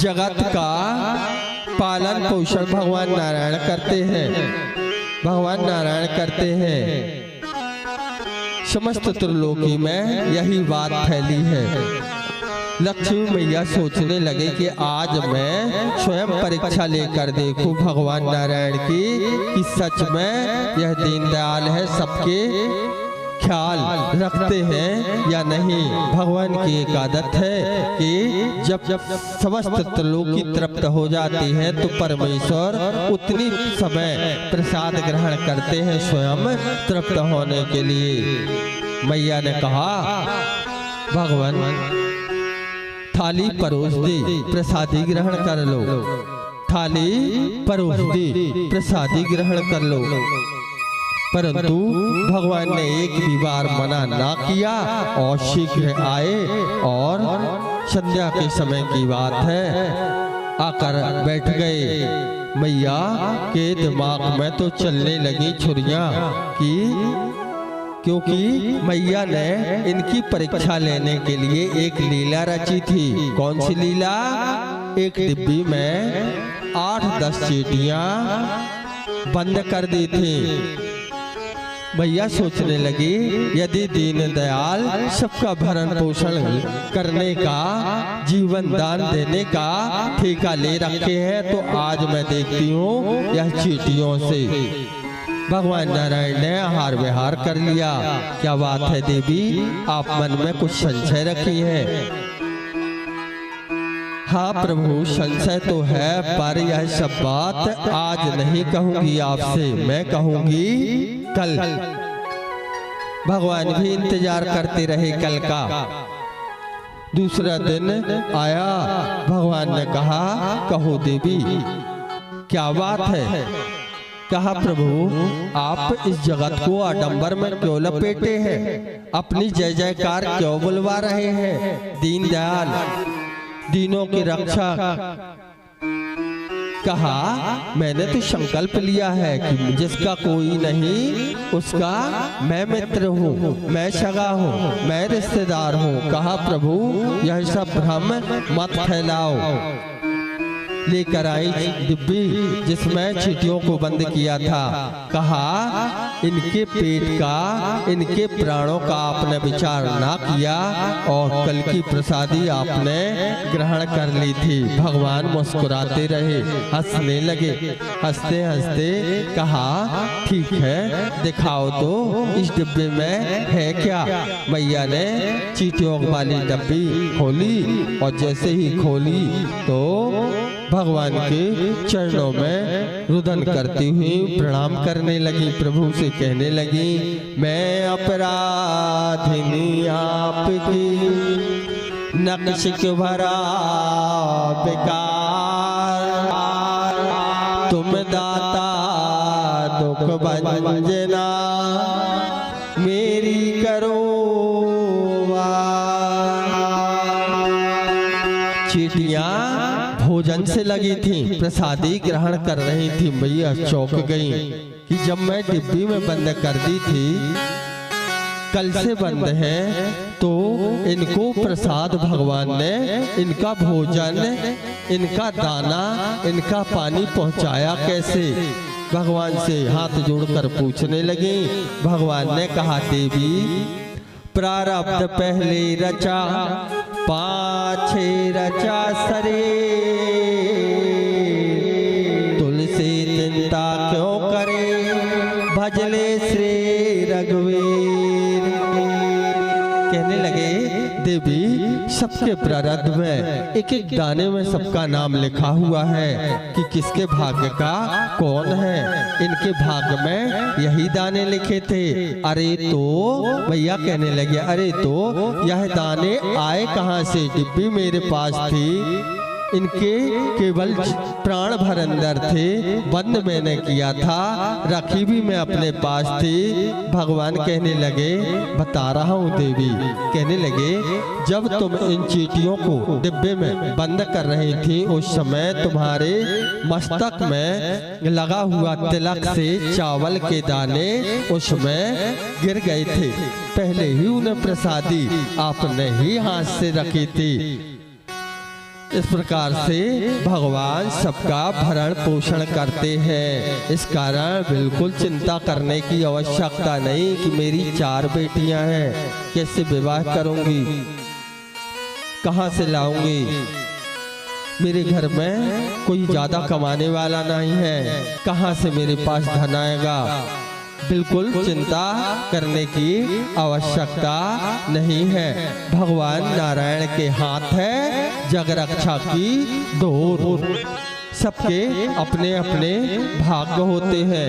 जगत का पालन पोषण भगवान नारायण करते हैं। भगवान नारायण करते हैं। समस्त त्रिलोकी में यही बात फैली है। लक्ष्मी मैया सोचने लगे कि आज मैं स्वयं परीक्षा लेकर देखूं भगवान नारायण की कि सच में यह दीनदयाल है, सबके ख्याल रखते हैं या नहीं। भगवान की एक आदत है कि जब समस्त त्रिलोकी तृप्त हो जाती है तो परमेश्वर उतनी समय प्रसाद ग्रहण करते हैं स्वयं तृप्त होने के लिए। मैया ने कहा भगवान थाली परोस दे, प्रसादी ग्रहण कर लो। थाली परोस दे, प्रसादी ग्रहण कर लो। परंतु भगवान ने एक भी बार मना ना किया और शीघ्र आए और संध्या के समय की बात है आकर बैठ गए। मैया के दिमाग में तो चलने लगी छुरियां कि क्योंकि मैया ने इनकी परीक्षा लेने के लिए एक लीला रची थी। कौन सी लीला? एक डिब्बी में 8-10 चींटियां बंद कर दी थी। भैया सोचने लगी यदि दीनदयाल सबका भरण पोषण करने का, जीवन दान देने का ठेका ले रखे हैं तो आज मैं देखती हूँ यह चींटियों से। भगवान नारायण ने हार विहार कर लिया। क्या बात है देवी, आप मन में कुछ संशय रखी है? हाँ प्रभु, संशय तो है, पर यह सब बात आज नहीं कहूंगी आपसे, मैं कहूंगी कल। भगवान भी इंतजार करते रहे कल का। दूसरा दिन आया, भगवान ने कहा कहो देवी क्या बात है? कहा प्रभु आप इस जगत को आडंबर में क्यों लपेटे हैं? अपनी जय जयकार क्यों बुलवा रहे हैं? दीनदयाल, दीनों की रक्षा। कहा मैंने तो संकल्प लिया है कि जिसका कोई नहीं उसका मैं मित्र हूँ, मैं सगा हूँ, मैं रिश्तेदार हूँ। कहा प्रभु यह सब भ्रम मत फैलाओ। लेकर आई डिब्बी जिसमें चींटियों को बंद किया था। कहा इनके पेट का, इनके प्राणों का आपने विचार ना किया और कल की प्रसादी आपने ग्रहण कर ली थी। भगवान मुस्कुराते रहे, हंसने लगे। हंसते हंसते कहा ठीक है दिखाओ तो इस डिब्बे में है क्या। मैया ने चींटियों वाली डिब्बी खोली और जैसे ही खोली तो भगवान के चरणों में रुदन करती हुई प्रणाम करने लगी। प्रभु से कहने लगी मैं अपराधिनी आपकी, नक्श क्यों भरा बेकार। तुम दाता दुख भंजना, मेरी करो चींटियां भोजन से लगी थी, प्रसादी ग्रहण कर रही थी। मैया चौंक गई कि जब मैं डिब्बी में बंद कर दी थी, कल से बंद है, तो इनको प्रसाद भगवान ने, इनका भोजन, इनका दाना, इनका पानी पहुंचाया कैसे? भगवान से हाथ जोड़कर पूछने लगी। भगवान ने कहा देवी प्रारब्ध पहले रचा, पाछे रचा सरे। तुलसी चिंता क्यों करे, भजले श्री रघुवीर। कहने लगे देवी सबके प्रारब्ध में एक एक दाने में सबका नाम लिखा हुआ है कि किसके भाग्य का कौन है। इनके भाग्य में यही दाने लिखे थे। अरे तो भैया कहने लगे अरे तो यह दाने आए कहाँ से? डिब्बी मेरे पास थी, इनके केवल प्राण भर अंदर थे, बंद मैंने किया था, रखी भी मैं अपने पास थी। भगवान कहने लगे बता रहा हूँ देवी। कहने लगे जब तुम इन चींटियों को डिब्बे में बंद कर रही थी उस समय तुम्हारे मस्तक में लगा हुआ तिलक से चावल के दाने उसमें गिर गए थे। पहले ही उन्हें प्रसादी आपने ही हाथ से रखी थी। इस प्रकार से भगवान सबका भरण पोषण करते हैं। इस कारण बिल्कुल चिंता करने की आवश्यकता नहीं कि मेरी 4 बेटियां हैं, कैसे विवाह करूंगी, कहां से लाऊंगी, मेरे घर में कोई ज्यादा कमाने वाला नहीं है, कहां से मेरे पास धन आएगा। बिल्कुल चिंता करने की आवश्यकता नहीं है। भगवान नारायण के हाथ है जग रक्षा की डोर। सबके अपने अपने भाग्य होते हैं।